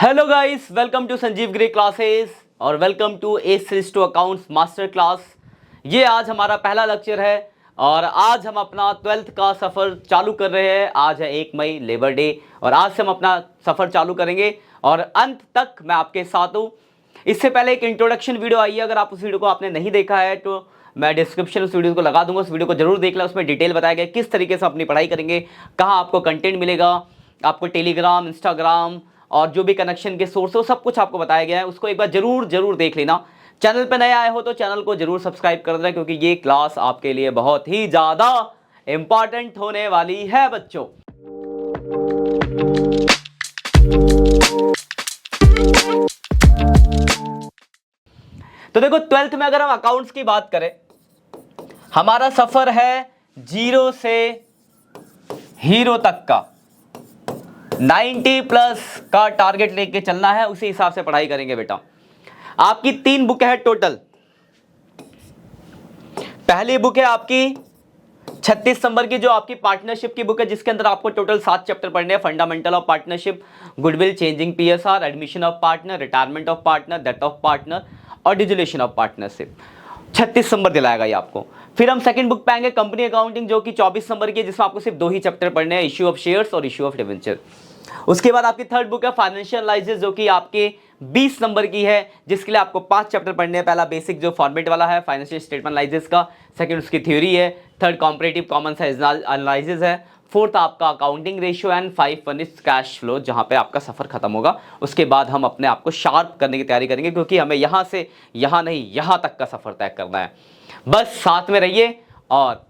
Hello guys, welcome to Sanjeev Grey classes और welcome to a series to accounts master class. ये आज हमारा पहला लेक्चर है और आज हम अपना 12th का सफ़र चालू कर रहे हैं। आज है 1 मई लेबर डे और आज से हम अपना सफ़र चालू करेंगे और अंत तक मैं आपके साथ हूँ। इससे पहले एक इंट्रोडक्शन वीडियो आई है, अगर आप उस वीडियो को आपने नहीं देखा है तो मैं डिस्क्रिप्शन उस वीडियो को लगा दूंगा। उस वीडियो को जरूर देख लें, उसमें डिटेल बताया गया किस तरीके से अपनी पढ़ाई करेंगे, कहाँ आपको कंटेंट मिलेगा, आपको टेलीग्राम, इंस्टाग्राम और जो भी कनेक्शन के सोर्स है वो सब कुछ आपको बताया गया है। उसको एक बार जरूर देख लेना। चैनल पर नए आए हो तो चैनल को जरूर सब्सक्राइब कर देना, क्योंकि ये क्लास आपके लिए बहुत ही ज़्यादा इंपॉर्टेंट होने वाली है बच्चों। तो देखो, 12th में अगर हम अकाउंट्स की बात करें, हमारा सफर है 0 से हीरो तक का। 90 प्लस का टारगेट लेके चलना है, उसी हिसाब से पढ़ाई करेंगे बेटा। आपकी 3 बुक है टोटल। पहली बुक है आपकी 36 नंबर की, जो आपकी पार्टनरशिप की बुक है, जिसके अंदर आपको टोटल 7 चैप्टर पढ़ने हैं। Fundamental of partnership, goodwill, changing PSR, admission of partner, retirement of partner, death of partner और डिसोल्यूशन ऑफ पार्टनरशिप। 36 नंबर दिलाएगा ये आपको। फिर हम सेकंड बुक पाएंगे कंपनी अकाउंटिंग, जो कि 24 नंबर की है, जिसमें आपको सिर्फ 2 ही चैप्टर पढ़ने हैं, इश्यू ऑफ शेयर्स और इश्यू ऑफ डिवेंचर। उसके बाद आपकी थर्ड बुक है फाइनेंशियल एनालिसिस, जो कि आपके 20 नंबर की है, जिसके लिए आपको 5 चैप्टर पढ़ने हैं। पहला बेसिक जो फॉर्मेट वाला है फाइनेंशियल स्टेटमेंट एनालिसिस का, सेकंड उसकी थ्योरी है, third comparative common size analysis है, फोर्थ आपका accounting ratio and 5 one is cash flow, जहां पे आपका सफर खत्म होगा। उसके बाद हम अपने आप को शार्प करने की तैयारी करेंगे, क्योंकि हमें यहां से यहां नहीं, यहां तक का सफर तय करना है। बस साथ में रहिए और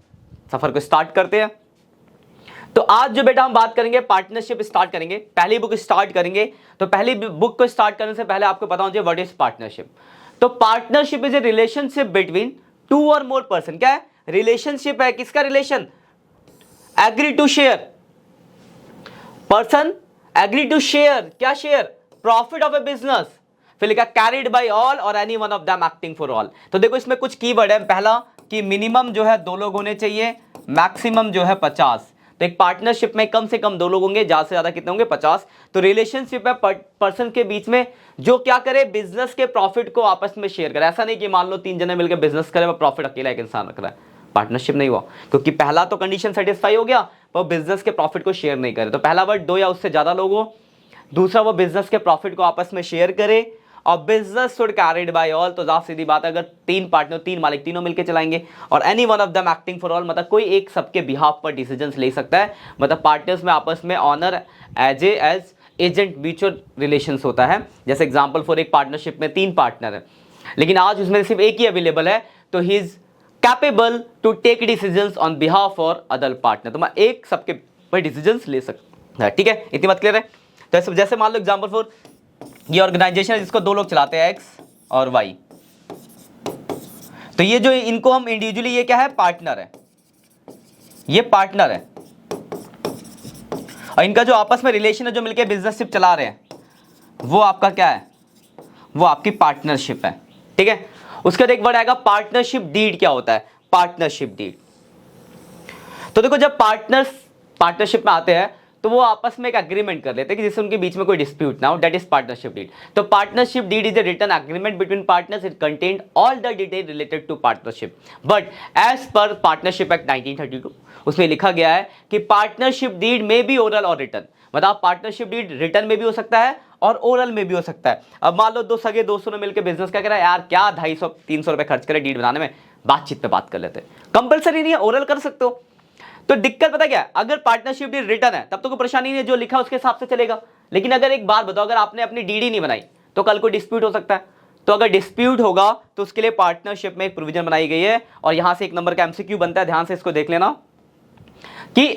सफर को स्टार्ट करते हैं। तो आज जो बेटा हम बात करेंगे, पार्टनरशिप स्टार्ट करेंगे, पहली बुक स्टार्ट करेंगे। तो पहली बुक को स्टार्ट करने से पहले आपको पता होना चाहिए व्हाट इज पार्टनरशिप। तो partnership is a relationship between 2 or more person. क्या है? रिलेशनशिप है। किसका relation? Agree to share. Person agree to share. क्या share? Profit of a business. फिर लिखा carried by all or any one of them acting for all. तो देखो, इसमें कुछ कीवर्ड है। पहला कि मिनिमम जो है 2 लोग होने चाहिए, मैक्सिमम जो है 50। तो एक पार्टनरशिप में कम से कम 2 लोग होंगे, ज्यादा से ज्यादा कितने होंगे? 50। तो रिलेशनशिप है पर्सन के बीच में जो क्या करे, बिजनेस के प्रॉफिट को आपस में शेयर करे। ऐसा नहीं कि मान लो 3 जने मिलकर बिजनेस करे, प्रॉफिट अकेला एक इंसान रख रहा है, पार्टनरशिप नहीं हुआ। क्योंकि पहला तो कंडीशन सेटिस्फाई हो गया, वो बिजनेस के प्रॉफिट को शेयर नहीं करे। तो पहला वर्ड 2 या उससे ज्यादा लोग हो, दूसरा वो बिजनेस के प्रॉफिट को आपस में शेयर करे, और business should carried by all. तो जाहिर सीधी बात है, अगर 3 पार्टनर, 3 मालिक, तीनों मिलकर चलाएंगे, और any one of them acting for all, मतलब कोई एक सबके बिहाफ पर डिसीजंस ले सकता है। मतलब पार्टनर्स में आपस में owner as agent mutual relations होता है। जैसे एग्जांपल फॉर, एक पार्टनरशिप में 3 पार्टनर है, लेकिन आज उसमें सिर्फ एक ही अवेलेबल है, तो he is capable to take decisions on behalf और अदर पार्टनर। तो मैं एक सबके पर डिसीजंस ले सकता है। ठीक है, इतनी बात क्लियर है? तो जैसे मान लो एग्जांपल फॉर, ये ऑर्गेनाइजेशन है जिसको 2 लोग चलाते हैं, एक्स और वाई। तो ये जो इनको हम इंडिविजुअली, ये क्या है? पार्टनर है, ये पार्टनर है। और इनका जो आपस में रिलेशन है, जो मिलकर बिजनेसशिप चला रहे हैं, वो आपका क्या है? वो आपकी पार्टनरशिप है। ठीक है। उसके बाद एक वर्ड आएगा पार्टनरशिप डीड। क्या होता है पार्टनरशिप डीड? तो देखो, जब पार्टनर्स पार्टनरशिप में आते हैं तो वो आपस में एक एग्रीमेंट कर लेते हैं कि जिससे उनके बीच में कोई डिस्प्यूट ना हो, दैट इज पार्टनरशिप डीड। तो partnership deed is a written agreement between partners. It contained all the detail related to partnership, but as per partnership act 1932 उसमें लिखा गया है कि पार्टनरशिप डीड में भी ओरल और रिटन। मतलब पार्टनरशिप डीड रिटन में भी हो सकता है और ओरल में भी हो सकता है। अब मान लो 2 सगे दोस्तों ने मिलकर बिजनेस क्या करा, यार क्या 250-300 रुपए खर्च करे डीड बनाने में, बातचीत पे बात कर लेते हैं। कंपलसरी नहीं है, ओरल कर सकते हो। तो दिक्कत पता क्या है, अगर पार्टनरशिप डीड रिटन है तब तो कोई परेशानी नहीं है, जो लिखा उसके हिसाब से चलेगा। लेकिन अगर एक बात बताओ, अगर आपने अपनी डीडी नहीं बनाई तो कल को डिस्प्यूट हो सकता है। तो अगर डिस्प्यूट होगा तो उसके लिए पार्टनरशिप में एक प्रोविजन बनाई गई है, और यहां से 1 नंबर का एमसीक्यू बनता है, ध्यान से इसको देख लेना, कि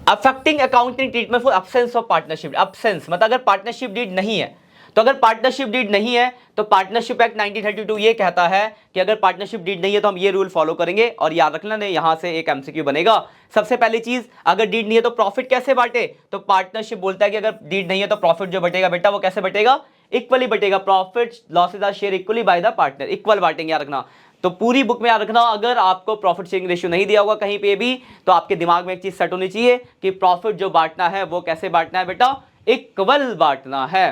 affecting accounting treatment for absence of partnership. Absence मतलब अगर पार्टनरशिप डीड नहीं है, तो अगर पार्टनरशिप डीड नहीं है तो पार्टनरशिप एक्ट 1932 ये कहता है कि अगर पार्टनरशिप डीड नहीं है तो हम ये रूल फॉलो करेंगे। और याद रखना नहीं, यहां से एक एमसीक्यू बनेगा। सबसे पहली चीज, अगर डीड नहीं है तो प्रॉफिट कैसे बांटे? तो पार्टनरशिप बोलता है कि अगर डीड नहीं है तो प्रॉफिट जो बटेगा बेटा, वो कैसे बटेगा? इक्वली बटेगा। Profit losses are share equally by the partner, equal बांटेंगे, याद रखना। तो पूरी बुक में याद रखना, अगर आपको प्रॉफिट शेयरिंग रेशियो नहीं दिया होगा कहीं पे भी, तो आपके दिमाग में एक चीज सेट होनी चाहिए कि प्रॉफिट जो बांटना है वो कैसे बांटना है बेटा? इक्वल बांटना है।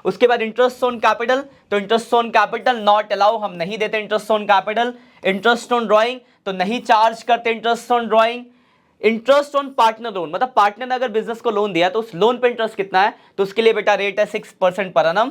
उसके बाद इंटरेस्ट ऑन कैपिटल, तो interest on capital not allow, हम नहीं देते interest on capital. Interest on drawing, तो नहीं चार्ज करते interest on drawing. Interest on partner loan, मतलब पार्टनर ने अगर बिजनेस को लोन दिया तो उस लोन पे इंटरेस्ट कितना है, तो उसके लिए बेटा रेट है 6% पर एनम।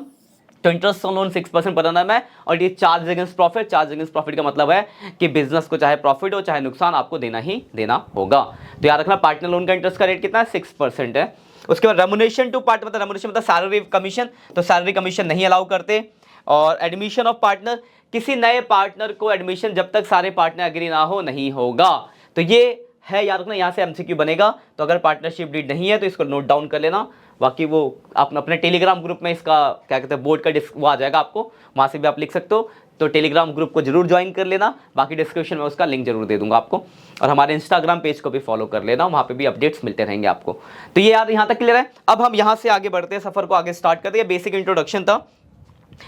तो interest on loan 6% per annum है। और ये charge against profit, charge against profit का मतलब है कि बिजनेस को चाहे प्रॉफिट हो चाहे नुकसान आपको देना ही देना होगा। तो याद रखना पार्टनर लोन का इंटरेस्ट का रेट कितना है, 6% है। उसके बाद रेमुनेशन टू पार्ट, मतलब रेमुनेशन मतलब सैलरी कमीशन, तो सैलरी कमीशन नहीं अलाउ करते। और एडमिशन ऑफ पार्टनर, किसी नए पार्टनर को एडमिशन जब तक सारे पार्टनर एग्री ना हो नहीं होगा। तो ये है याद रखना, यहाँ से एमसीक्यू बनेगा। तो अगर पार्टनरशिप डीड नहीं है तो इसको नोट डाउन कर लेना। बाकी वो आप अपने टेलीग्राम ग्रुप में इसका क्या कहते हैं बोर्ड का वो आ जाएगा आपको, वहाँ से भी आप लिख सकते हो। तो टेलीग्राम ग्रुप को जरूर ज्वाइन कर लेना, बाकी डिस्क्रिप्शन में उसका लिंक जरूर दे दूंगा आपको। और हमारे इंस्टाग्राम पेज को भी फॉलो कर लेना, वहाँ पे भी अपडेट्स मिलते रहेंगे आपको। तो ये यार यहाँ तक क्लियर है। अब हम यहाँ से आगे बढ़ते हैं, सफर को आगे स्टार्ट करते हैं। बेसिक इंट्रोडक्शन था।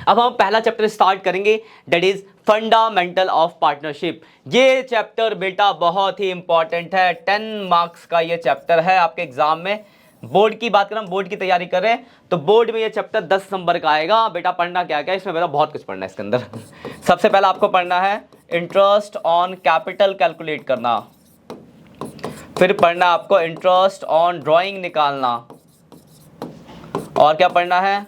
अब हम पहला चैप्टर स्टार्ट करेंगे, that is fundamental of partnership. ये चैप्टर बेटा बहुत ही इंपॉर्टेंट है, 10 मार्क्स का ये चैप्टर है आपके एग्जाम में। बोर्ड की बात करें, बोर्ड की तैयारी कर रहे हैं तो बोर्ड में ये चैप्टर 10 नंबर का आएगा। बेटा पढ़ना क्या क्या इसमें, बेटा बहुत कुछ पढ़ना है इसके अंदर। सबसे पहला आपको पढ़ना है इंटरेस्ट ऑन कैपिटल कैलकुलेट करना, फिर पढ़ना आपको इंटरेस्ट ऑन ड्राइंग निकालना, और क्या पढ़ना है,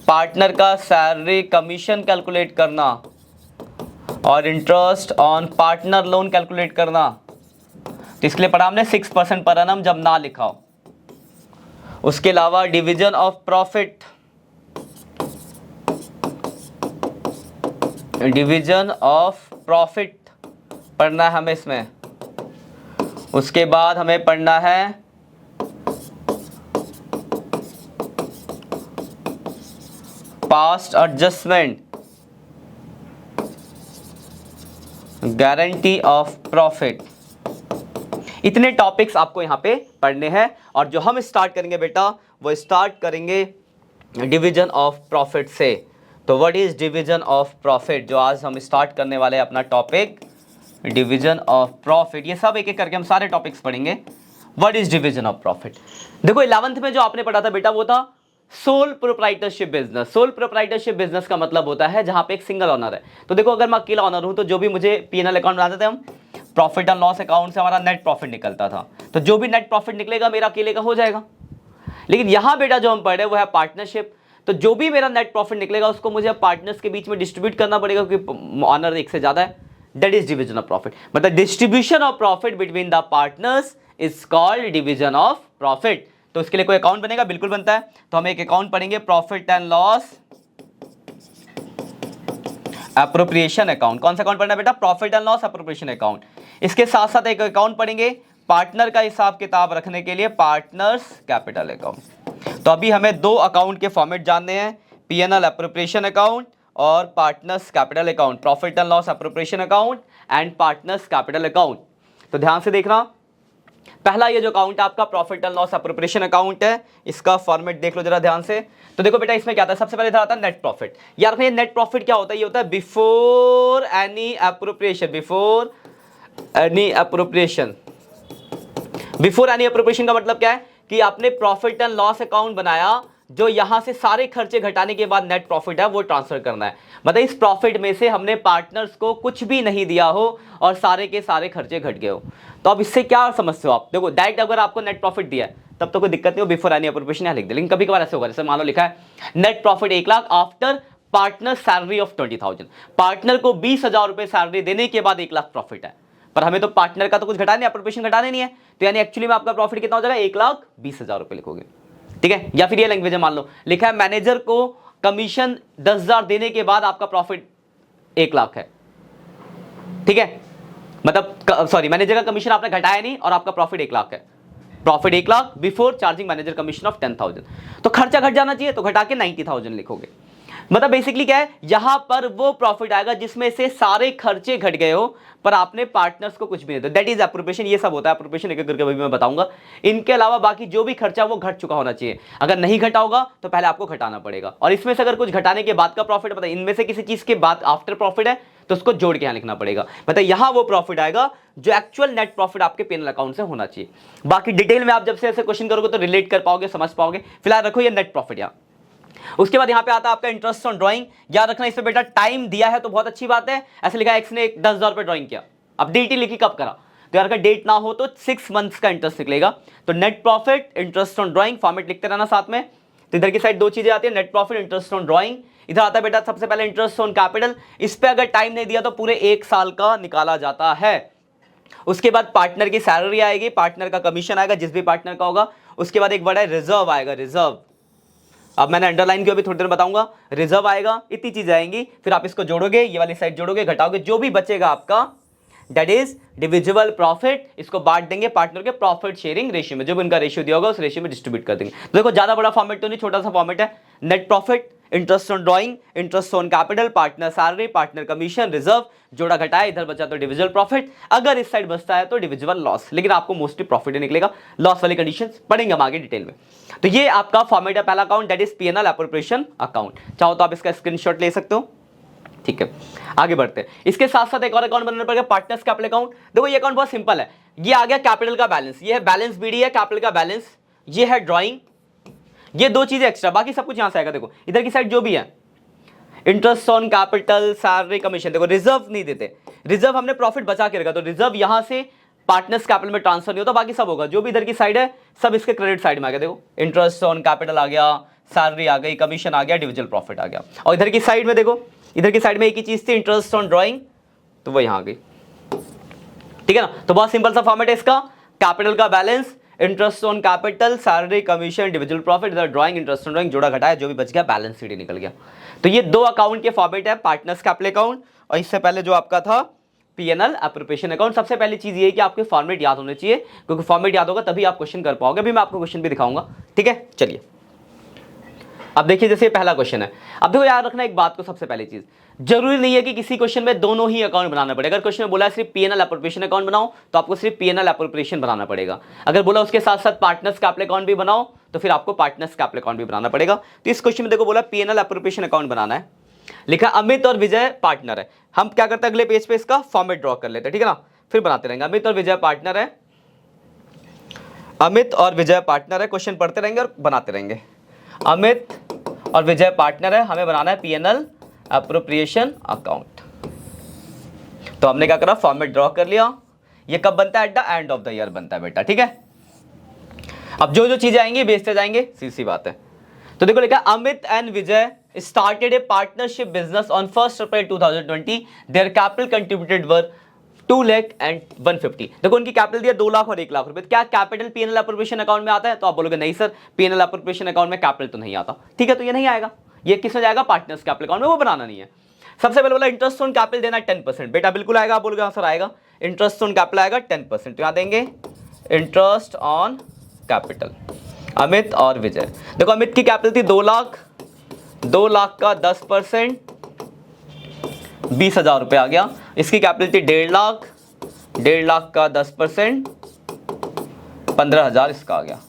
पार्टनर का सैलरी कमीशन कैलकुलेट करना, और interest on partner loan calculate करना। तो इसके लिए पढ़ा हमने 6% पर एनम जब ना लिखा हो। उसके अलावा division of profit, division of profit पढ़ना है हमें इसमें। उसके बाद हमें पढ़ना है past adjustment, guarantee of profit. इतने टॉपिक्स आपको यहां पे पढ़ने हैं। और जो हम स्टार्ट करेंगे बेटा वो स्टार्ट करेंगे डिवीजन ऑफ प्रॉफिट से। तो what is division of profit, जो आज हम स्टार्ट करने वाले हैं अपना टॉपिक डिवीजन ऑफ प्रॉफिट। ये सब एक एक करके हम सारे टॉपिक्स पढ़ेंगे। What is division of profit, देखो 11th में जो आपने पढ़ा था बेटा वो था sole proprietorship business. Sole proprietorship business का मतलब होता है जहां पे एक सिंगल ऑनर है। तो देखो अगर मैं अकेला ऑनर हूं तो जो भी मुझे पीएनएल अकाउंट बनाते थे हम, प्रॉफिट एंड लॉस अकाउंट से हमारा नेट प्रॉफिट निकलता था। तो जो भी नेट प्रॉफिट निकलेगा मेरा अकेले का हो जाएगा। लेकिन यहां बेटा जो हम पढ़ रहे हैं वो है पार्टनरशिप। तो जो भी मेरा नेट प्रॉफिट निकलेगा उसको मुझे पार्टनर्स के बीच में डिस्ट्रीब्यूट करना पड़ेगा क्योंकि ऑनर एक से ज्यादा है। That is division of profit, मतलब distribution of profit between the partners is called division of profit. तो इसके लिए कोई अकाउंट बनेगा, बिल्कुल बनता है। तो हम एक अकाउंट पढ़ेंगे profit and loss appropriation account. कौन सा अकाउंट पढ़ना है बेटा, profit and loss appropriation account. इसके साथ साथ एक अकाउंट पढ़ेंगे पार्टनर का हिसाब किताब रखने के लिए पार्टनर्स कैपिटल अकाउंट। तो अभी हमें दो अकाउंट के फॉर्मेट जानने हैं, पीएनएल एप्रोप्रिएशन अकाउंट और partners capital account, profit and loss appropriation account and partners capital account. तो ध्यान से देखना, पहला ये जो अकाउंट है आपका profit and loss appropriation account है, इसका फॉर्मेट देख लो जरा ध्यान से। तो देखो बेटा इसमें क्या आता है, सबसे पहले आता है नेट प्रॉफिट। यार ये नेट प्रॉफिट क्या होता है, ये होता है before any appropriation, before any appropriation. Before any appropriation का मतलब क्या है कि आपने प्रॉफिट एंड लॉस अकाउंट बनाया, जो यहां से सारे खर्चे घटाने के बाद नेट प्रॉफिट है वो ट्रांसफर करना है। मतलब इस प्रॉफिट में से हमने पार्टनर्स को कुछ भी नहीं दिया हो और सारे के सारे खर्चे घट गए हो। तो अब इससे क्या समझते हो आप, देखो डायरेक्ट अगर आपको नेट प्रॉफिट दिया है तब तो कोई दिक्कत नहीं हो, बिफोर एनी एप्रोप्रिएशन यहाँ लिख दे। लेकिन कभी कभार ऐसे होगा, जैसे मान लो लिखा है net profit 1 lakh after partner salary of 20,000। Partner को 20,000 रुपए सैलरी देने के बाद 1 लाख प्रॉफिट है, पर हमें तो पार्टनर का तो कुछ घटाने, एप्रोप्रिएशन घटाने नहीं है। तो यानी एक्चुअली में आपका प्रॉफिट कितना हो जाएगा, 1,20,000 रुपए लिखोगे, ठीक है। या फिर ये लैंग्वेज मान लो लिखा है मैनेजर को कमीशन 10,000 देने के बाद आपका प्रॉफिट 1 लाख है, ठीक है। मतलब सॉरी, मैनेजर का कमीशन आपने घटाया नहीं और आपका प्रॉफिट 1 लाख है। Profit 1 lakh before charging manager commission of 10,000। तो खर्चा घट जाना चाहिए, तो घटा के 90,000 लिखोगे। मतलब बेसिकली क्या है, यहां पर वो प्रॉफिट आएगा जिसमें से सारे खर्चे घट गए हो पर आपने पार्टनर्स को कुछ भी नहीं दिया। That is appropriation. ये सब होता है एप्रोप्रिएशन, एक एक करके अभी मैं बताऊंगा। इनके अलावा बाकी जो भी खर्चा वो घट चुका होना चाहिए। अगर नहीं घटा होगा तो पहले आपको घटाना पड़ेगा। और इसमें से अगर कुछ घटाने के बाद का प्रॉफिट, मतलब इनमें से किसी चीज के बाद आफ्टर प्रॉफिट है तो उसको जोड़ के यहाँ लिखना पड़ेगा। मतलब यहाँ वो प्रॉफिट आएगा जो एक्चुअल नेट प्रॉफिट आपके पीएनएल अकाउंट से होना चाहिए। बाकी डिटेल में आप जब से ऐसे क्वेश्चन करोगे तो रिलेट कर पाओगे, समझ पाओगे। फिलहाल रखो ये नेट प्रॉफिट यहाँ। उसके बाद यहाँ पे आता है आपका इंटरेस्ट ऑन ड्राइंग। याद रखना इसमें बेटा टाइम दिया है तो बहुत अच्छी बात है। ऐसे लिखा एक्स ने 10,000 रुपये ड्राइंग किया, अब डेट ही लिखी कब करा, तो यार का डेट ना हो तो 6 मंथ्स का इंटरेस्ट निकलेगा। तो net profit interest on drawing format लिखते रहना साथ में। तो इधर की साइड दो चीजें आती है, net profit interest on drawing. इधर आता है बेटा सबसे पहले इंटरेस्ट ऑन कैपिटल। इस पे अगर टाइम नहीं दिया तो पूरे 1 साल का निकाला जाता है। उसके बाद पार्टनर की सैलरी आएगी, पार्टनर का कमीशन आएगा जिस भी पार्टनर का होगा। उसके बाद एक वर्ड है रिजर्व आएगा, रिजर्व। अब मैंने अंडरलाइन किया, अभी थोड़ी देर बताऊंगा। रिजर्व आएगा, इतनी चीजें आएंगी, फिर आप इसको जोड़ोगे, ये वाली साइड जोड़ोगे, घटाओगे, जो भी बचेगा आपका दैट इज डिविजिबल प्रॉफिट। इसको बांट देंगे पार्टनर के प्रॉफिट शेयरिंग रेशियो में, जो भी उनका रेशियो दिया होगा उस रेशियो में डिस्ट्रीब्यूट कर देंगे। तो देखो ज्यादा बड़ा फॉर्मेट तो नहीं, छोटा सा फॉर्मेट है। Net profit, interest on drawing, interest on capital, partner salary, partner commission, reserve, जोड़ा घटाया, इधर बचा तो डिविजिबल प्रॉफिट। अगर इस साइड बचता है तो डिविजिबल लॉस, लेकिन आपको मोस्टली प्रॉफिट ही निकलेगा। लॉस वाली कंडीशंस पढ़ेंगे हम आगे डिटेल में। तो ये आपका फॉर्मेट है पहला account, that is PNL appropriation account. चाहो तो आप इसका स्क्रीनशॉट ले सकते हो, ठीक है। आगे बढ़ते हैं। इसके साथ साथ एक और अकाउंट बनाना पड़ेगा, पार्टनर्स कैपिटल अकाउंट। देखो ये अकाउंट बहुत सिंपल है। ये आ गया कैपिटल का बैलेंस, ये है बैलेंस बीडी है, कैपिटल का बैलेंस, ये है ड्राइंग, ये दो चीजें एक्स्ट्रा, बाकी सब कुछ यहां से आएगा। देखो इधर की साइड जो भी है, interest on capital, salary, commission. देखो रिजर्व नहीं देते, रिजर्व हमने प्रॉफिट बचा के रखा, तो रिजर्व यहां से पार्टनर्स कैपिटल में ट्रांसफर नहीं होता, बाकी सब होगा। जो भी इधर की साइड है सब इसके क्रेडिट साइड में आ गया। देखो इंटरेस्ट ऑन कैपिटल आ गया, सैलरी आ गई, कमीशन आ गया, डिविजिबल प्रॉफिट आ गया। और इधर की साइड में देखो, इधर की साइड में एक ही चीज थी, इंटरेस्ट ऑन ड्राइंग, तो वो यहां आ गई, ठीक है ना। तो बहुत सिंपल सा फॉर्मेट है इसका, कैपिटल का balance, interest on capital, salary, commission, divisible profit, इधर ड्राइंग, इंटरेस्ट ऑन ड्राइंग, जोड़ा घटाया, जो भी बच गया बैलेंस शीट निकल गया। तो ये दो अकाउंट के फॉर्मेट है, पार्टनर्स कैपिटल अकाउंट और इससे पहले जो आपका था पीएनएल एप्रोप्रिएशन अकाउंट। सबसे पहली चीज ये है कि आपके फॉर्मेट याद होने चाहिए, क्योंकि फॉर्मेट याद होगा तभी आप क्वेश्चन कर पाओगे। अभी मैं आपको क्वेश्चन भी दिखाऊंगा, ठीक है। चलिए अब देखिए, जैसे पहला क्वेश्चन है। अब देखो याद रखना एक बात को, सबसे पहली चीज, जरूरी नहीं है कि किसी क्वेश्चन में दोनों ही अकाउंट बनाना पड़ेगा। अगर क्वेश्चन में बोला है सिर्फ पीएनएल एप्रोप्रिएशन अकाउंट बनाओ, तो आपको सिर्फ पीएनएल एप्रोप्रिएशन बनाना पड़ेगा। अगर बोला उसके साथ साथ पार्टनर्स कैपिटल अकाउंट भी बनाओ, तो फिर आपको पार्टनर्स कैपिटल अकाउंट भी बनाना पड़ेगा। तो इस क्वेश्चन में देखो बोला पीएनएल एप्रोप्रिएशन अकाउंट बनाना है, लिखा अमित और विजय पार्टनर है। हम क्या करते हैं, अगले पेज पे इसका फॉर्मेट ड्रॉ कर लेते हैं, ठीक है ना, फिर बनाते रहेंगे। अमित और विजय पार्टनर है, अमित और विजय पार्टनर है, क्वेश्चन पढ़ते रहेंगे और बनाते रहेंगे। अमित और विजय पार्टनर है, हमें बनाना है पीएनएल एप्रोप्रिएशन अकाउंट। तो हमने क्या करा, फॉर्मेट ड्रॉ कर लिया। ये कब बनता है, at the end of the year बनता है बेटा, ठीक है। अब जो जो चीजें आएंगी बेचते जाएंगे, सीधी बात है। तो देखो लिखा Amit and Vijay started a partnership business on 1st April 2020. Their capital contributed were 2 lakh and 150। देखो उनकी कैपिटल दिया 2 लाख और 1 लाख रुपए। क्या कैपिटल पीएनएल एप्रोप्रिएशन अकाउंट में आता है, तो आप बोलोगे नहीं सर, पीएनएल एप्रोप्रिएशन अकाउंट में कैपिटल तो नहीं आता। ठीक है, तो ये नहीं आएगा, ये किस में जाएगा, पार्टनर्स कैपिटल अकाउंट में, वो बनाना नहीं है। सबसे पहले बोला इंटरेस्ट ऑन कैपिटल देना 10%, बेटा बिल्कुल आएगा। आप बोलोगे हाँ सर आएगा, इंटरेस्ट ऑन कैपिटल आएगा 10%, तो यहाँ देंगे इंटरेस्ट ऑन कैपिटल। अमित और विजय, देखो अमित की कैपिटल थी 2 लाख, 2 लाख का 10% 20,000 रुपये आ गया। इसकी कैपिटल थी 1.5 लाख, 1.5 लाख का 10% 15,000 इसका आ गया।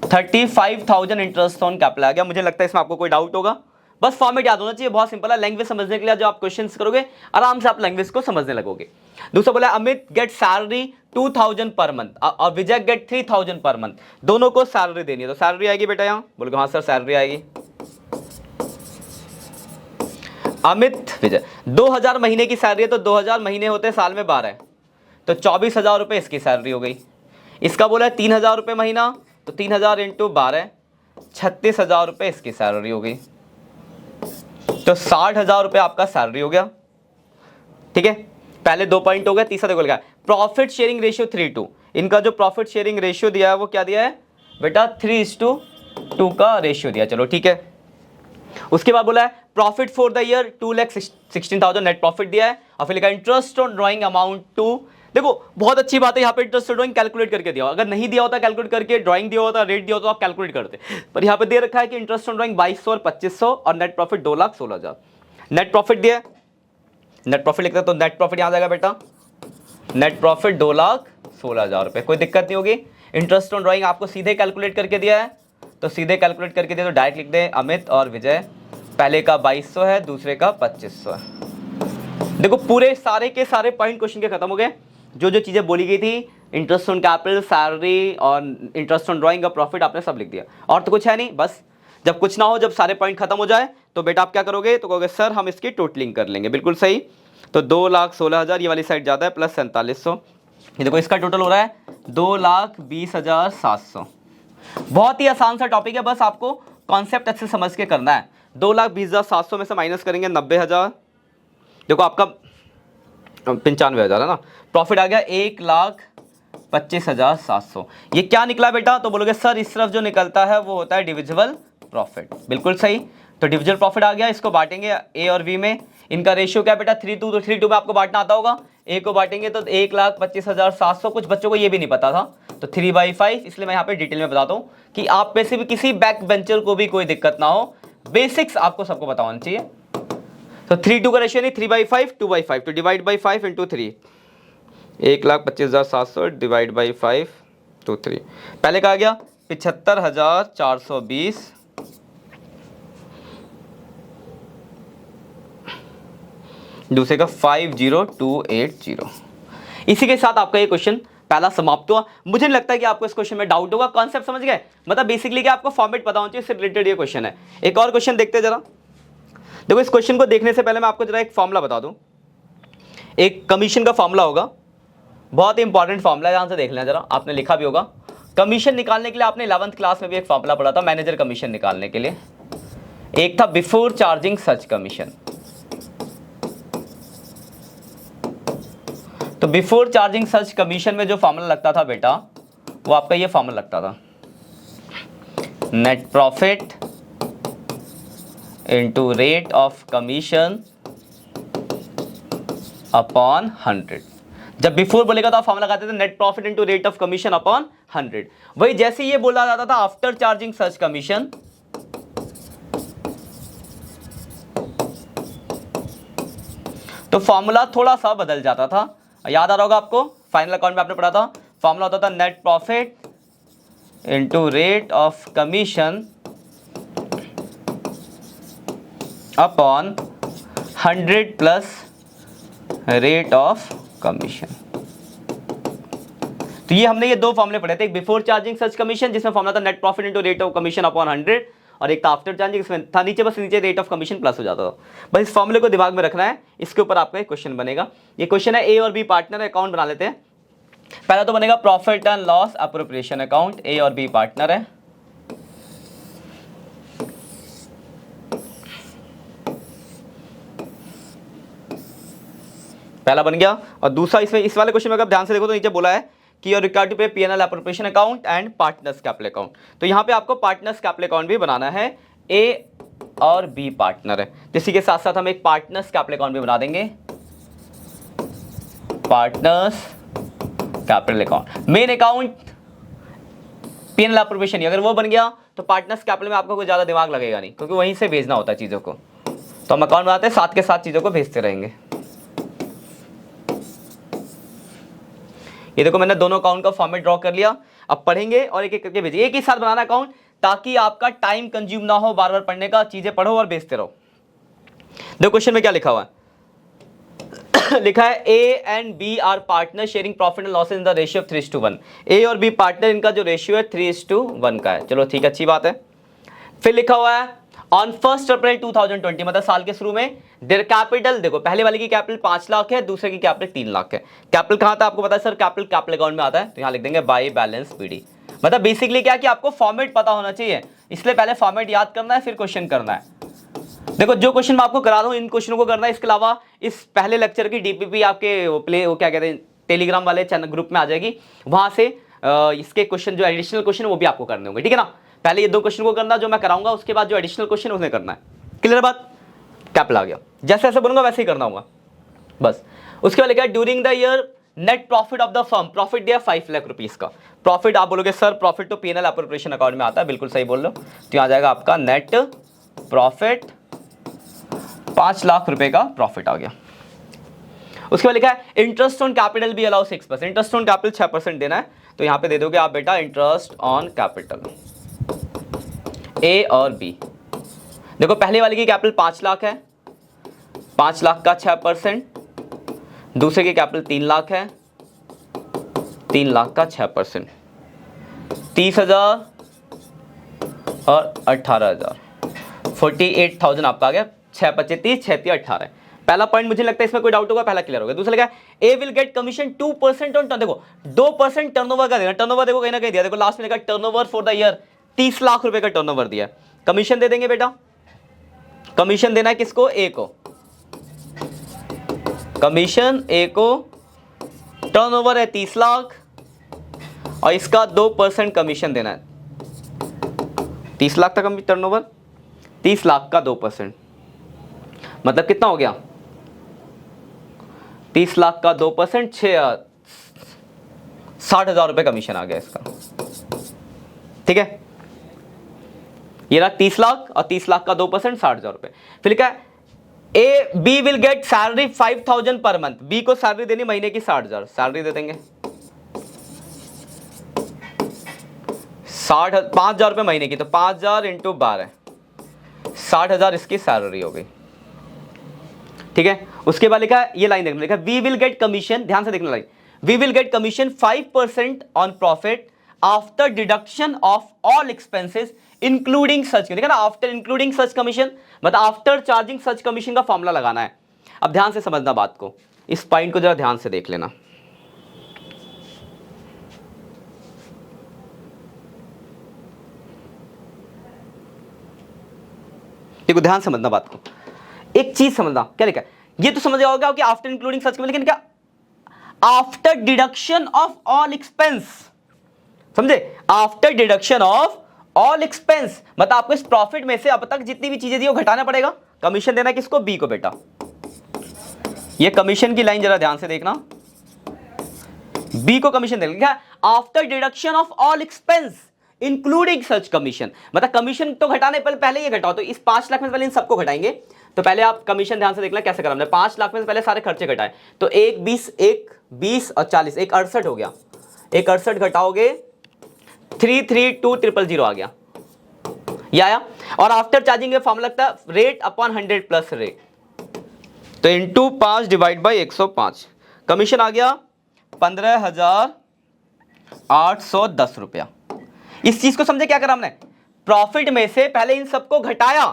35,000 इंटरेस्ट ऑन कैपिटल आ गया। मुझे लगता है इसमें आपको कोई डाउट होगा, बस फॉर्मेट याद होना चाहिए, बहुत सिंपल है। लैंग्वेज समझने के लिए जो आप क्वेश्चंस करोगे आराम से आप लैंग्वेज को समझने लगोगे। दूसरा बोला Amit get salary 2,000 per month और विजय गेट 3,000 पर मंथ, दोनों को सैलरी देनी है। तो सैलरी आएगी बेटा यहाँ, बोलोगे हाँ सर सैलरी आएगी। अमित विजय 2,000 महीने की सैलरी है, तो 2,000 महीने होते हैं साल में 12, तो 24,000 रुपये इसकी सैलरी हो गई। इसका बोला है 3,000 रुपये महीना, तो 3,000 इंटू 12 36,000 रुपये इसकी सैलरी हो गई, तो 60,000 रुपये आपका सैलरी हो गया। ठीक है, पहले 2 पॉइंट हो गए। तीसरा देखो लिखा है प्रॉफिट शेयरिंग रेशियो 3:2। इनका जो प्रॉफिट शेयरिंग रेशियो दिया है वो क्या दिया है बेटा, 3:2 का रेशियो दिया। चलो ठीक है। उसके बाद बोला है profit for the year 2,16,000 net profit दिया है, और फिर लिखा interest on drawing amount to. देखो बहुत अच्छी बात है, यहाँ पे इंटरेस्ट ऑन ड्राइंग कैलकुलेट करके दिया। अगर नहीं दिया होता कैलकुलेट करके, ड्राइंग दिया होता, रेट दिया होता, आप कैलकुलेट करते, पर यहाँ पे दे रखा है कि इंटरेस्ट ऑन ड्राइंग 2,200 और 2,500 और नेट प्रॉफिट 2,16,000 नेट प्रॉफिट दिया है। नेट प्रॉफिट लिखते हैं तो नेट प्रॉफिट यहाँ जाएगा बेटा, नेट प्रॉफिट 2,16,000 रुपये, कोई दिक्कत नहीं होगी। इंटरेस्ट ऑन ड्राइंग आपको सीधे कैलकुलेट करके दिया है, तो सीधे कैलकुलेट करके दिया तो डायरेक्ट लिख दें अमित और विजय, पहले का 2,200 है, दूसरे का 2,500 है। देखो पूरे सारे के सारे पॉइंट क्वेश्चन के खत्म हो गए। जो जो चीजें बोली गई थी, इंटरेस्ट ऑन कैपिटल, सैलरी और इंटरेस्ट ऑन ड्राइंग का प्रॉफिट, आपने सब लिख दिया। और तो कुछ है नहीं। बस जब कुछ ना हो, जब सारे पॉइंट खत्म हो जाए, तो बेटा आप क्या करोगे, तो कहोगे सर हम इसकी टोटलिंग कर लेंगे। बिल्कुल सही। तो 2,16,000 ये वाली साइड ज़्यादा है, प्लस 4700, ये देखो इसका टोटल हो रहा है 2,20,700। बहुत ही आसान सा टॉपिक है, बस आपको कॉन्सेप्ट अच्छे समझ के करना है। 2,20,700 में से माइनस करेंगे 90,000, देखो आपका 95,000 है ना। प्रॉफिट आ गया 1,25,700। ये क्या निकला बेटा, तो बोलोगे सर इस तरफ जो निकलता है वो होता है डिविजिबल प्रॉफिट। बिल्कुल सही। तो डिविजिबल प्रॉफिट आ गया, इसको बांटेंगे ए और बी में। इनका रेशियो क्या बेटा 3:2, तो 3:2 में आपको बांटना आता होगा। ए को बांटेंगे तो 1,25,700। कुछ बच्चों को ये भी नहीं पता था, तो 3/5, इसलिए मैं यहाँ पे डिटेल में बताता हूँ कि आप में से भी किसी बैक बेंचर को भी कोई दिक्कत ना हो। बेसिक्स आपको सबको पता होना चाहिए। तो 3:2 का रेशियो नहीं, 3/5, 2/5, तो divide by 5 into 3, 1,25,700 divide by 5 to 3। पहले कहा गया 75,420, दूसरे का 50,280। इसी के साथ आपका ये क्वेश्चन पहला समाप्त हुआ। मुझे नहीं लगता कि आपको इस क्वेश्चन में डाउट होगा। कॉन्सेप्ट समझ गए, मतलब बेसिकली क्या आपको फॉर्मेट पता होना चाहिए, इससे रिलेटेड ये क्वेश्चन है। एक और क्वेश्चन देखते हैं जरा। देखो इस क्वेश्चन को देखने से पहले मैं आपको जरा एक फॉर्मूला बता दूं। एक कमीशन का फॉर्मूला होगा, बहुत ही इंपॉर्टेंट फॉर्मूला है, ध्यान से देख लेना जरा। आपने लिखा भी होगा। कमीशन निकालने के लिए आपने 11th क्लास में भी एक फॉर्मूला पढ़ा था, मैनेजर कमीशन निकालने के लिए। एक था बिफोर चार्जिंग सच कमीशन। तो बिफोर चार्जिंग सच कमीशन में जो फॉर्मूला लगता था बेटा, वो आपका ये फॉर्मूला लगता था, net profit into rate of commission upon 100। जब बिफोर बोलेगा तो आप फॉर्मूला लगाते थे net profit into rate of commission upon 100। वही जैसे ये बोला जाता था आफ्टर चार्जिंग सच कमीशन, तो फॉर्मूला थोड़ा सा बदल जाता था। याद आ रहा होगा आपको, फाइनल अकाउंट में आपने पढ़ा था, फॉर्मूला होता था net profit into rate of commission upon 100 plus rate of commission. तो ये हमने ये दो फॉर्मूले पढ़े थे, एक बिफोर चार्जिंग सच कमीशन जिसमें फॉर्मूला था net profit into rate of commission upon 100, और एक था आफ्टर चार्जिंग, इसमें था नीचे बस नीचे रेट ऑफ कमीशन प्लस हो जाता था। बस इस फॉर्मूले को दिमाग में रखना है, इसके ऊपर आपका एक क्वेश्चन बनेगा। ये क्वेश्चन है ए और बी पार्टनर अकाउंट बना लेते हैं। पहला तो बनेगा profit and loss appropriation account, A और बी पार्टनर है। पहला बन गया। और दूसरा इसमें इस वाले क्वेश्चन में अगर ध्यान से देखो तो नीचे बोला है कि योर रिक्वायर्ड टू पे PNL appropriation account and partners capital account. तो यहाँ पे आपको पार्टनर्स कैपिटल अकाउंट भी बनाना है, ए और बी पार्टनर है। इसी के साथ साथ हम एक पार्टनर्स कैपिटल अकाउंट भी बना देंगे, partners capital account. Main account PNL appropriation, अगर वो बन गया तो पार्टनर्स कैपिटल में आपको कोई ज्यादा दिमाग लगेगा नहीं, क्योंकि वहीं से भेजना होता है चीजों को। तो हम अकाउंट बनाते हैं, साथ के साथ चीजों को भेजते रहेंगे। ये देखो मैंने दोनों अकाउंट का फॉर्मेट ड्रॉ कर लिया। अब पढ़ेंगे और एक एक करके भेजिए, एक ही साथ बनाना अकाउंट, ताकि आपका टाइम कंज्यूम ना हो बार बार पढ़ने का, चीजें पढ़ो और भेजते रहो। देखो क्वेश्चन में क्या लिखा हुआ है लिखा है A and B are partner sharing profit and losses in the ratio of 3:1। A और बी पार्टनर, इनका जो रेशियो है 3:1 का है। चलो ठीक है, अच्छी बात है। फिर लिखा हुआ है ऑन 1 अप्रैल 2020, मतलब साल के शुरू में, देयर कैपिटल, देखो पहले वाले की कैपिटल 5 लाख है, दूसरे की कैपिटल 3 लाख है। कैपिटल कहां था आपको पता है सर, कैपिटल अकाउंट में आता है, तो यहां लिख देंगे बाय बैलेंस पीडी। मतलब बेसिकली क्या कि आपको फॉर्मेट पता होना चाहिए, इसलिए पहले फॉर्मेट याद करना है, फिर क्वेश्चन करना है। देखो जो क्वेश्चन मैं आपको करा रहा हूं, इन क्वेश्चनों को करना है। इसके अलावा इस पहले लेक्चर की डीपीपी आपके वो क्या कहते हैं, टेलीग्राम वाले चैनल ग्रुप में आ जाएगी, वहां से इसके क्वेश्चन जो एडिशनल क्वेश्चन वो भी आपको करने होंगे, ठीक है ना। पहले ये दो क्वेश्चन को करना जो मैं कराऊंगा, उसके बाद जो एडिशनल क्वेश्चन उन्हें करना है। क्लियर बात, कैपिटल आ गया, जैसे जैसे बोलूंगा वैसे ही करना होगा बस। उसके बाद लिखा है during the year net profit of the firm, profit दिया 5 लाख रुपीस का। प्रॉफिट आप बोलोगे सर प्रॉफिट तो पीएनएल एप्रोप्रिएशन अकाउंट में आता है, बिल्कुल सही बोल लो। तो यहाँ आ जाएगा आपका नेट प्रॉफिट, 5 लाख रुपए का प्रॉफिट आ गया। उसके बाद लिखा है इंटरेस्ट ऑन कैपिटल भी अलाउ 6%, इंटरेस्ट ऑन कैपिटल 6% देना है, तो यहाँ पे दे दोगे आप बेटा इंटरेस्ट ऑन कैपिटल, ए और बी। देखो पहले वाले की कैपिटल 5 लाख है, 5 लाख का 6%, दूसरे की कैपिटल 3 लाख है, 3 लाख का 6%, 30,000 और 18,000, 48,000 आपका आ गया। 6×25 30, 6×3 18। पहला पॉइंट मुझे लगता है इसमें कोई डाउट होगा, पहला क्लियर होगा। दूसरा क्या, ए विल गेट कमीशन 2% ऑन, देखो 2% टर्नओवर का देना। टर्नओवर देखो कहीं ना कहीं दिया, देखो लास्ट में लिखा turnover for the year 30 lakh रुपए का टर्नओवर दिया। कमीशन दे देंगे बेटा, कमीशन देना है किसको, ए को। कमीशन ए को, टर्नओवर है 30 लाख और इसका 2% कमीशन देना है। 30 लाख का टर्नओवर, 30 लाख का 2%, मतलब कितना हो गया, 30 लाख का 2%, 60,000 रुपए कमीशन आ गया इसका। ठीक है, ये रहा 30 लाख और 30 लाख का 2%, 60,000 रुपए। फिर क्या, A B will get salary 5,000 per month. B को सैलरी देनी महीने की 60,000, सैलरी दे देंगे 5,000 रुपए महीने की, तो 5,000 इंटू 12, 60,000 इसकी सैलरी हो गई। ठीक है, उसके बाद लिखा है, ये लाइन देखना, लिखा वी विल गेट कमीशन, ध्यान से देखना line, we will get commission 5% on profit after deduction of all expenses including such, देखा ना, आफ्टर इंक्लूडिंग सच कमीशन, मतलब आफ्टर चार्जिंग सच कमीशन का फॉर्मूला लगाना है। अब ध्यान से समझना बात को, इस पॉइंट को जरा ध्यान से देख लेना। देखो ध्यान से समझना बात को, एक चीज समझना, क्या लिखा है, ये तो समझ जाओगे कि आफ्टर इंक्लूडिंग सच, लेकिन क्या after deduction of all expense, समझे, after deduction of all expense, मतलब आपको इस प्रॉफिट में से अब तक जितनी भी चीजें दी वो घटाना पड़ेगा। कमीशन देना किसको, बी को बेटा। ये कमीशन की लाइन जरा ध्यान से देखना, बी को कमीशन देना, क्या after deduction of all expense including such commission, मतलब कमीशन तो घटाने पहले ये घटाओ, तो इस 5 लाख में से पहले इन सबको घटाएंगे। तो पहले आप कमीशन ध्यान से देखना कैसे करा, 5 लाख में से पहले सारे खर्चे घटाए, तो 1 20 और 40, एक 68 हो गया, एक 68 घटाओगे 332,000 आ गया, ये आया। और आफ्टर चार्जिंग फॉर्मूला लगता है रेट अपॉन 100 प्लस रेट, तो इंटू 5 डिवाइड बाई 105, कमीशन आ गया 15,810 रुपया। इस चीज को समझे क्या करा हमने, प्रॉफिट में से पहले इन सबको घटाया।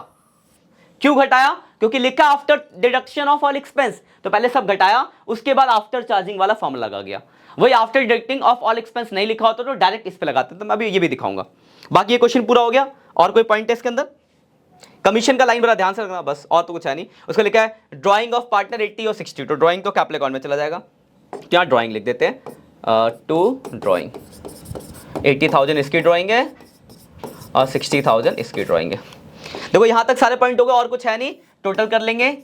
क्यों घटाया, क्योंकि लिखा after deduction of all expense, तो पहले सब घटाया, उसके बाद आफ्टर चार्जिंग वाला फॉर्मूला लगा गया। वही after deducting of all expense नहीं लिखा होता तो डायरेक्ट इस पे लगाते, तो मैं अभी ये भी दिखाऊंगा। बाकी ये क्वेश्चन पूरा हो गया, और कोई पॉइंट है इसके अंदर। कमीशन का लाइन बड़ा ध्यान से रखना बस, और तो कुछ है नहीं। उसको लिखा है ड्राइंग ऑफ पार्टनर 80 और 60, तो ड्राइंग तो कैपिटल अकाउंट में चला जाएगा, क्या ड्राइंग लिख देते हैं, टू ड्राइंग, 80,000 इसकी ड्राइंग है और 60,000 इसकी ड्राइंग है। देखो यहां तक सारे पॉइंट हो गए, और कुछ है नहीं, टोटल कर लेंगे।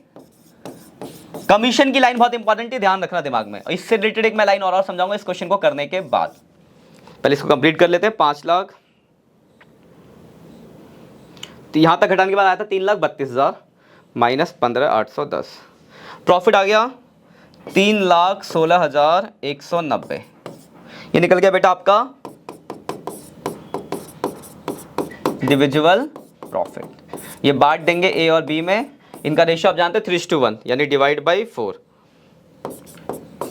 कमीशन की लाइन बहुत इंपॉर्टेंट है, ध्यान रखना दिमाग में। इससे रिलेटेड एक मैं लाइन और समझाऊंगा इस क्वेश्चन को करने के बाद। पहले इसको कंप्लीट कर लेते हैं। 5 लाख, तो यहां तक घटाने के बाद आया था 3,32,000 माइनस 15,810, प्रॉफिट आ गया 3,16,190। ये निकल गया बेटा आपका इंडिविजुअल प्रॉफिट। ये बांट देंगे ए और बी में, इनका रेशियो आप जानते हैं 3:1, यानी डिवाइड बाई 4,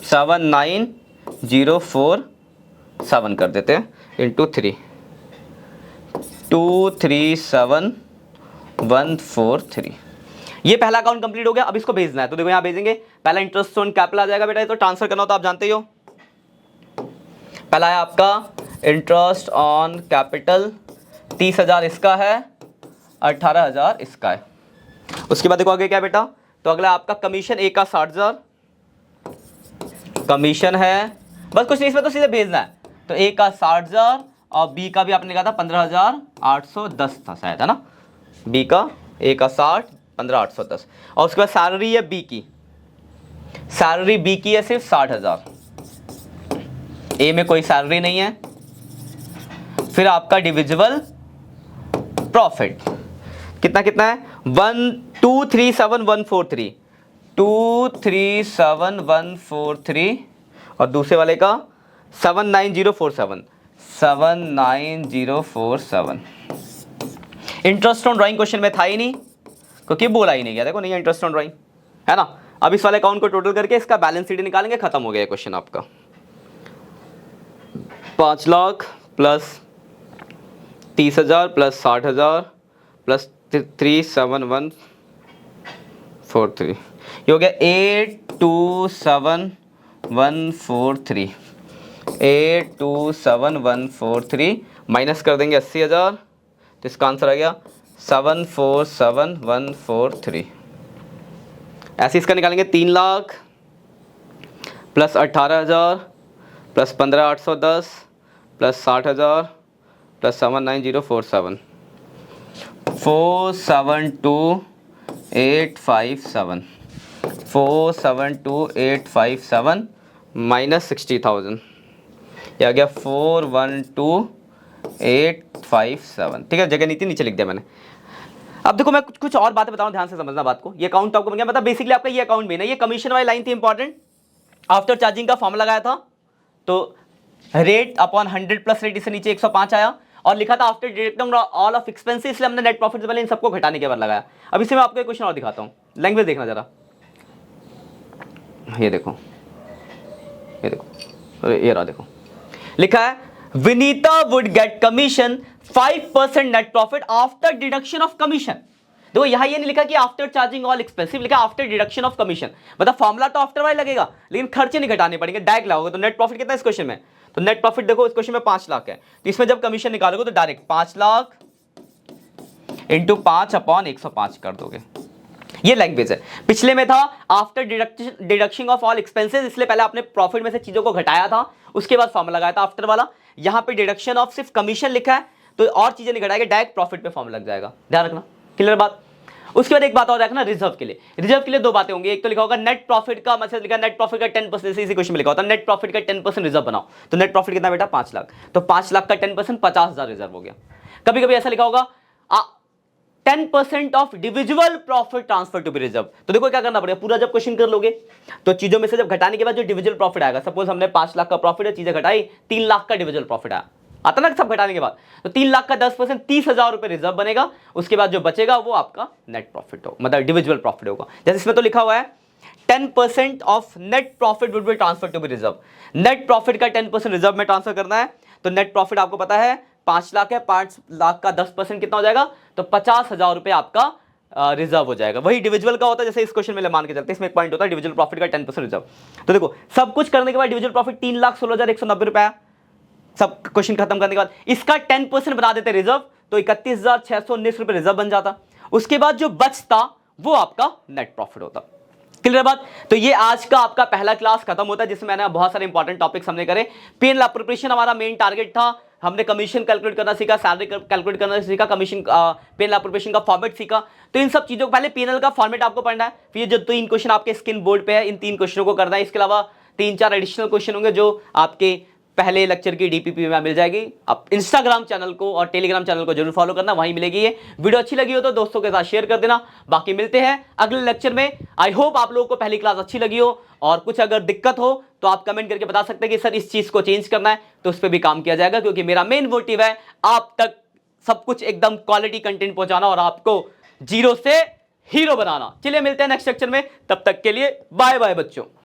79047 कर देते हैं, इंटू 3, 237,143। ये पहला अकाउंट कंप्लीट हो गया। अब इसको भेजना है, तो देखो यहां भेजेंगे, पहला इंटरेस्ट ऑन कैपिटल आ जाएगा बेटा, ये तो ट्रांसफर करना हो तो आप जानते ही हो। पहला है आपका इंटरेस्ट ऑन कैपिटल, 30,000 इसका है, 18,000 इसका है। उसके बाद देखो आगे क्या बेटा, तो अगला आपका कमीशन ए का 60,000 कमीशन है, बस कुछ नहीं, इसमें तो सीधे भेजना है। तो ए का 60,000 और बी का भी आपने कहा था 15,810 था शायद, है ना, बी का, ए का 60, 15,810। और उसके बाद सैलरी है बी की, सैलरी बी की है सिर्फ 60,000, ए में कोई सैलरी नहीं है। फिर आपका डिविजिबल प्रॉफिट कितना कितना है, 237,143, 237,143, और दूसरे वाले का 79047, 79047। इंटरेस्ट ऑन ड्राइंग क्वेश्चन में था ही नहीं, क्योंकि बोला ही नहीं गया, देखो नहीं इंटरेस्ट ऑन ड्राइंग, है ना। अब इस वाले अकाउंट को टोटल करके इसका बैलेंस शीट निकालेंगे, खत्म हो गया क्वेश्चन आपका। 5 लाख प्लस 30,000 प्लस 60,000 प्लस 37143, ये हो गया 827143, 827143 माइनस कर देंगे 80,000, तो इसका आंसर आ गया 747143। ऐसे इसका निकालेंगे 3 lakh plus 18,000 plus 15,810 plus 60,000 plus 79047, 472857, 472857 minus 60,000, ये आ गया 412857। ठीक है, जगह नीति नीचे लिख दिया मैंने। अब देखो मैं कुछ और बातें बताऊं, ध्यान से समझना बात को। ये अकाउंट आपको बन गया, मतलब बेसिकली आपका ये अकाउंट में ना, ये कमीशन वाली लाइन थी इंपॉर्टेंट। आफ्टर चार्जिंग का फॉर्मूला लगाया था, तो रेट अपॉन 100 प्लस रेट, इससे नीचे 105 आया, और लिखा था after deducting all of expenses, इसलिए हमने नेट प्रॉफिट से पहले इन सबको घटाने के बाद लगाया। अब इसे मैं आपको एक क्वेश्चन और दिखाता हूं, लैंग्वेज देखना जरा। ये देखो, ये देखो, अरे ये रहा, देखो लिखा है Vinita would get commission 5% net profit after deduction of commission. देखो यहां ये नहीं लिखा कि आफ्टर चार्जिंग ऑल एक्सपेंसिव, लिखा आफ्टर डिडक्शन ऑफ कमीशन। मतलब फॉर्मूला तो आफ्टर वाला लगेगा, लेकिन खर्चे नहीं घटाने पड़ेंगे, डायरेक्ट लगाओगे। तो नेट प्रॉफिट कितना है इस क्वेश्चन में? तो नेट प्रॉफिट देखो इस क्वेश्चन में 5 लाख है, तो इसमें जब कमीशन निकालोगे तो डायरेक्ट 5 लाख इंटू 5 अपॉन 105 कर दोगे। ये लैंग्वेज है। पिछले में था after deduction of all expenses, इसलिए पहले आपने प्रॉफिट में से चीजों को घटाया था, उसके बाद फॉर्मूला लगाया था आफ्टर वाला। यहां पे डिडक्शन ऑफ सिर्फ कमीशन लिखा है, तो और चीजें नहीं घटाएंगे, डायरेक्ट प्रॉफिट पे फॉर्मूला लग जाएगा, ध्यान रखना। क्लियर बात? उसके बाद एक बात और रखना, रिजर्व के लिए। रिजर्व के लिए दो बातें होंगी, एक तो लिखा होगा नेट प्रॉफिट का, मतलब लिखा नेट प्रॉफिट का 10%, इसी क्वेश्चन में लिखा होता है नेट प्रॉफिट का 10% रिजर्व बनाओ। तो नेट प्रॉफिट कितना बेटा? 5 लाख, तो 5 लाख का 10% 50,000 रिजर्व हो गया। कभी कभी ऐसा लिखा होगा 10% of individual profit transfer to be reserve. तो देखो क्या करना पड़ेगा, पूरा जब क्वेश्चन कर लोगे तो चीजों में से जब घटाने के बाद जो इंडिविजुअल प्रॉफिट आएगा, सपोज हमने 5 लाख का प्रॉफिट है, चीजें घटाई, 3 लाख का इंडिविजुअल प्रॉफिट आया, आता ना सब घटाने के बाद, तो 3 लाख का 10% 30,000 रुपए रिजर्व बनेगा। उसके बाद जो बचेगा वो आपका नेट प्रॉफिट हो, मतलब इंडिविजुअल प्रॉफिट होगा। जैसे इसमें तो लिखा हुआ है 10% of net profit would be transfer to be reserve. Net profit का 10% रिजर्व में ट्रांसफर करना है, तो नेट प्रॉफिट आपको पता है 5 लाख है, 5 लाख का 10% कितना हो जाएगा? तो 50,000 रुपए आपका रिजर्व हो जाएगा। वही इंडिविजुअल का होता है, जैसे इस क्वेश्चन में मान के चलते हैं, इसमें एक पॉइंट होता है इंडिविजुअल प्रॉफिट का 10% रिजर्व। तो देखो सब कुछ करने के बाद इंडिविजुअल प्रॉफिट 3,16,190 रुपए, सब क्वेश्चन खत्म करने के बाद इसका 10% बना देते रिजर्व, तो 31,619 रुपए रिजर्व बन जाता। उसके बाद जो बचता वो आपका नेट प्रॉफिट होता। क्लियर बात? तो ये आज का आपका पहला क्लास खत्म होता है, जिसमें मैंने बहुत सारे इंपॉर्टेंट टॉपिक्स हमने करे। पीएनएल अप्रोप्रिएशन हमारा मेन टारगेट था, हमने कमीशन कैलकुलेट करना सीखा, सैलरी कैलकुलेट करना सीखा, कमीशन पीएनएल अप्रोप्रिएशन का फॉर्मेट सीखा। तो इन सब चीजों को पहले पीएनएल का फॉर्मेट आपको पढ़ना है, फिर जो 3 क्वेश्चन आपके स्क्रीन बोर्ड पे है, इन 3 क्वेश्चनों को करना है। इसके अलावा 3-4 एडिशनल क्वेश्चन होंगे जो आपके पहले लेक्चर की डीपीपी में मिल जाएगी। आप इंस्टाग्राम चैनल को और टेलीग्राम चैनल को जरूर फॉलो करना, वहीं मिलेगी ये वीडियो। अच्छी लगी हो तो दोस्तों के साथ शेयर कर देना। बाकी मिलते हैं अगले लेक्चर में। आई होप आप लोगों को पहली क्लास अच्छी लगी हो, और कुछ अगर दिक्कत हो तो आप कमेंट करके बता सकते हैं कि सर इस चीज को चेंज करना है, तो उस पर भी काम किया जाएगा, क्योंकि मेरा मेन मोटिव है आप तक सब कुछ एकदम क्वालिटी कंटेंट पहुंचाना और आपको जीरो से हीरो बनाना। चलिए मिलते हैं नेक्स्ट लेक्चर में, तब तक के लिए बाय बाय बच्चों।